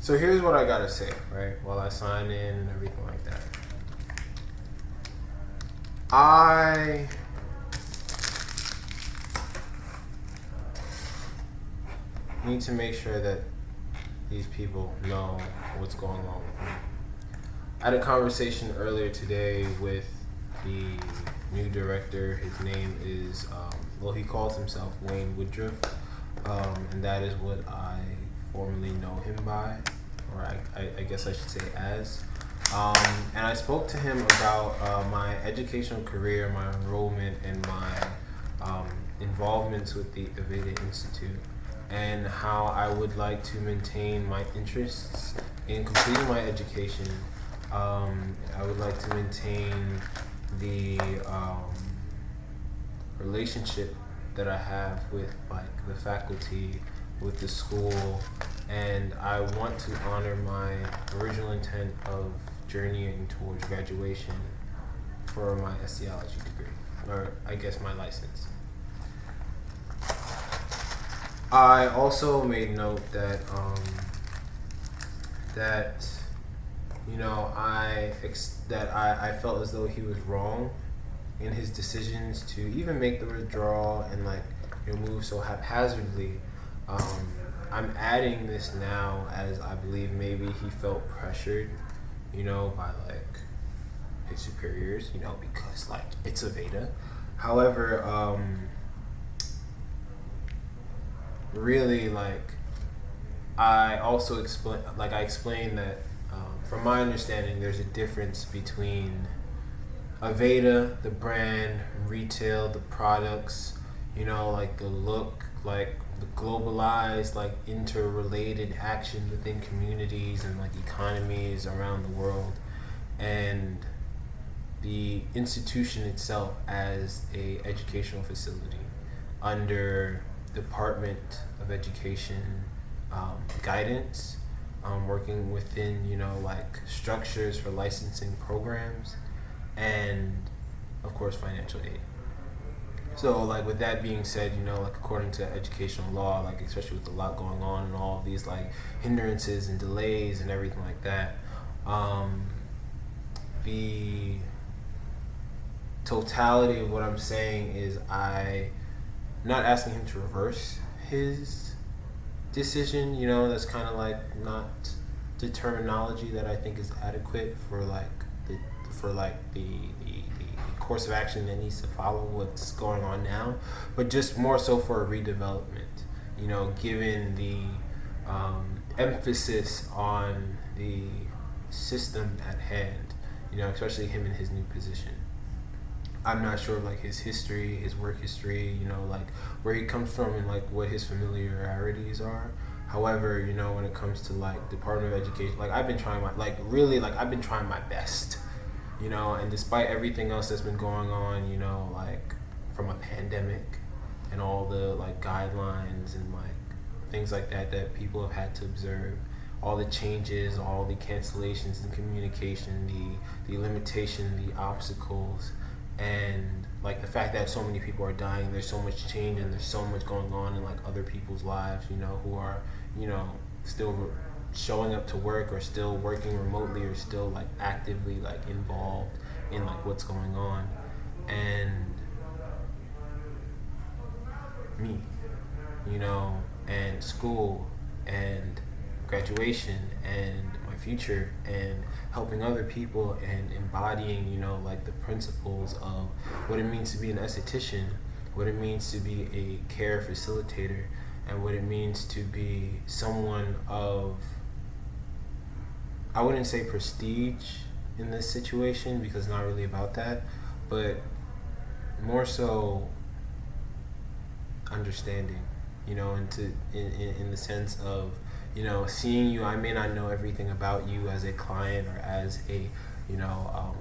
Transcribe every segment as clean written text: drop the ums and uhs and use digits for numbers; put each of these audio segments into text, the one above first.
So here's what I gotta say, right? While I sign in and everything like that. I need to make sure that these people know what's going on with me. I had a conversation earlier today with the new director. His name is, he calls himself Wayne Woodruff, and that is what I formally know him by, or I guess I should say as. And I spoke to him about my educational career, my enrollment, and my involvements with the Aveda Institute, and how I would like to maintain my interests in completing my education. I would like to maintain the relationship that I have with like the faculty, with the school, and I want to honor my original intent of journeying towards graduation for my theology degree, or I guess my license. I also made note that I felt as though he was wrong in his decisions to even make the withdrawal and move so haphazardly. I'm adding this now as I believe maybe he felt pressured, by his superiors, because it's Aveda. However, really I also explained that from my understanding there's a difference between Aveda, the brand, retail, the products, the look, the globalized, interrelated action within communities and economies around the world, and the institution itself as a educational facility under Department of Education guidance, working within structures for licensing programs, and of course financial aid. So with that being said, according to educational law, especially with a lot going on and all of these hindrances and delays and everything like that, the totality of what I'm saying is I'm not asking him to reverse his decision. That's kind of not the terminology that I think is adequate for the course of action that needs to follow what's going on now, but just more so for a redevelopment, given the emphasis on the system at hand, especially him in his new position. I'm not sure of his history, his work history, where he comes from and what his familiarities are. However, when it comes to Department of Education, I've been trying I've been trying my best, and despite everything else that's been going on, from a pandemic and all the guidelines and things like that people have had to observe, all the changes, all the cancellations in communication, the limitation, the obstacles, and the fact that so many people are dying, there's so much change and there's so much going on in other people's lives, who are, still showing up to work or still working remotely or still actively involved in what's going on, and me, and school and graduation and my future and helping other people and embodying the principles of what it means to be an esthetician, what it means to be a care facilitator, and what it means to be someone of, I wouldn't say prestige in this situation because it's not really about that, but more so understanding, in the sense of, seeing you. I may not know everything about you as a client or as a,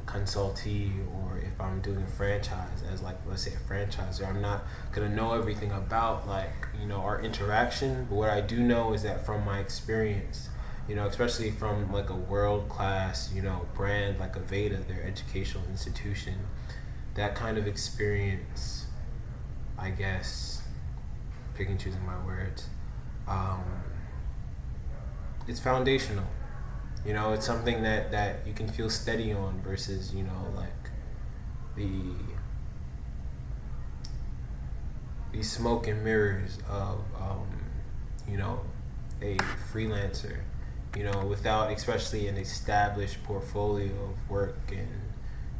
consultee, or if I'm doing a franchise as let's say a franchisor, I'm not gonna know everything about our interaction. But what I do know is that from my experience, especially from a world-class, brand like Aveda, their educational institution, that kind of experience, I guess, picking and choosing my words, it's foundational. You know, it's something that you can feel steady on versus, you know, like the smoke and mirrors of you know, a freelancer, you know, without especially an established portfolio of work and,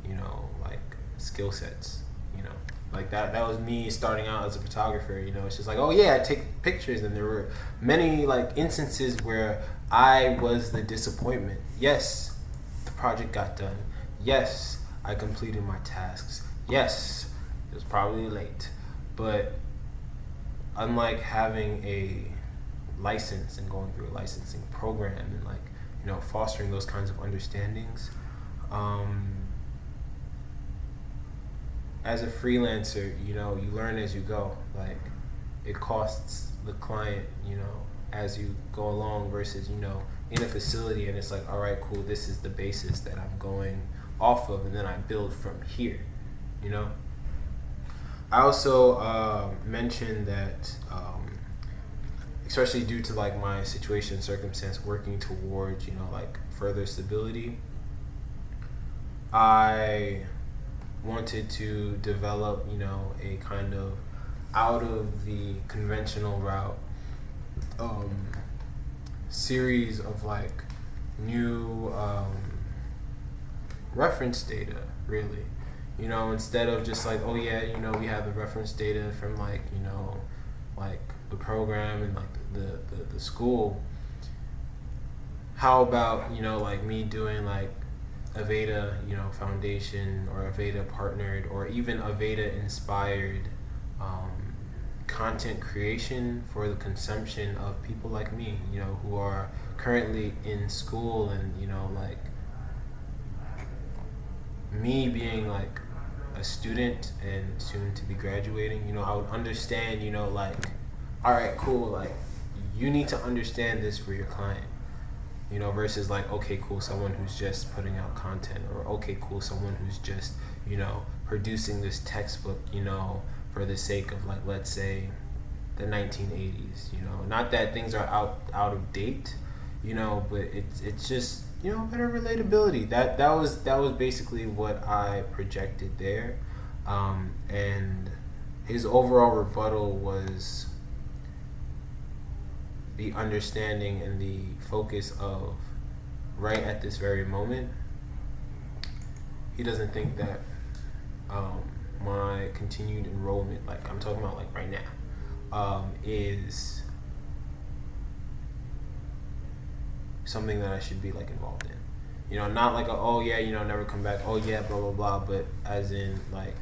you know, like skill sets, you know. Like that was me starting out as a photographer, you know. It's just like, oh yeah, I take pictures, and there were many like instances where I was the disappointment. Yes, the project got done. Yes, I completed my tasks. Yes, it was probably late. But unlike having a license and going through a licensing program and, like, you know, fostering those kinds of understandings, as a freelancer, you know, you learn as you go. Like, it costs the client, you know, as you go along versus, you know, in a facility and it's like, all right, cool, this is the basis that I'm going off of, and then I build from here, you know. I also mentioned that, especially due to like my situation and circumstance, working towards, you know, like further stability, I wanted to develop, you know, a kind of out of the conventional route series of like new reference data, really. You know, instead of just like, oh yeah, you know, we have the reference data from like, you know, like the program and like the school. How about, you know, like me doing like Aveda, you know, foundation or Aveda partnered or even Aveda inspired content creation for the consumption of people like me, you know, who are currently in school, and, you know, like me being like a student and soon to be graduating, you know, I would understand, you know, like, all right, cool, like you need to understand this for your client, you know, versus like, okay, cool, someone who's just putting out content, or okay, cool, someone who's just, you know, producing this textbook, you know, for the sake of like, let's say the 1980s, you know, not that things are out of date, you know, but it's just, you know, better relatability. That was basically what I projected there, and his overall rebuttal was the understanding and the focus of right at this very moment. He doesn't think that my continued enrollment, like I'm talking about like right now, is something that I should be like involved in. You know, not like a, oh yeah, you know, never come back, oh yeah, blah blah blah, but as in like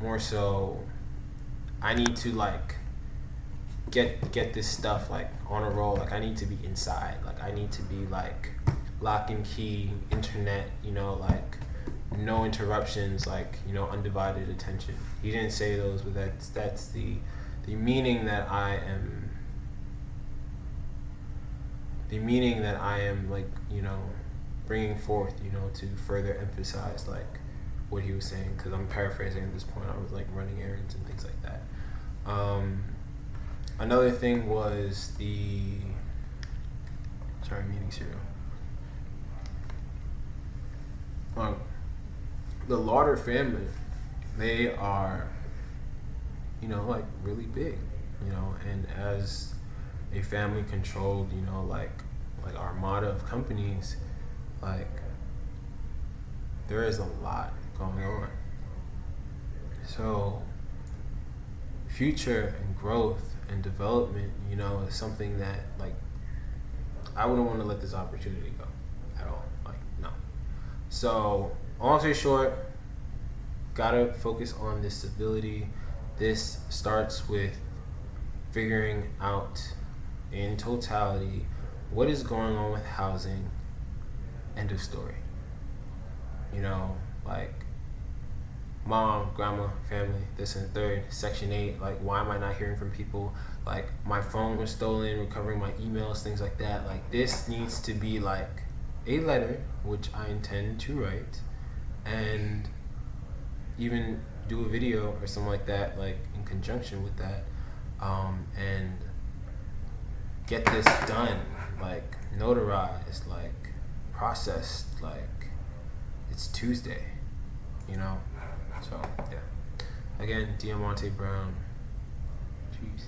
more so I need to like get this stuff like on a roll. Like I need to be inside. Like I need to be like lock and key, internet, you know, like no interruptions, like, you know, undivided attention. He didn't say those, but that's the meaning that I am like, you know, bringing forth, you know, to further emphasize like what he was saying, because I'm paraphrasing at this point. I was like running errands and things like that. Another thing was I'm eating cereal. The Lauder family, they are, you know, like really big, you know, and as a family controlled, you know, like armada of companies, like there is a lot going on. So future and growth and development, you know, is something that like I wouldn't want to let this opportunity go at all. Like, no. So long story short, gotta focus on this stability. This starts with figuring out in totality what is going on with housing. End of story. You know, like mom, grandma, family, this and third, Section 8, like why am I not hearing from people? Like my phone was stolen, recovering my emails, things like that. Like this needs to be like a letter, which I intend to write, and even do a video or something like that, like in conjunction with that, and get this done, like notarized, like processed, like it's Tuesday, you know. So yeah. Again, Diamante Brown. Peace.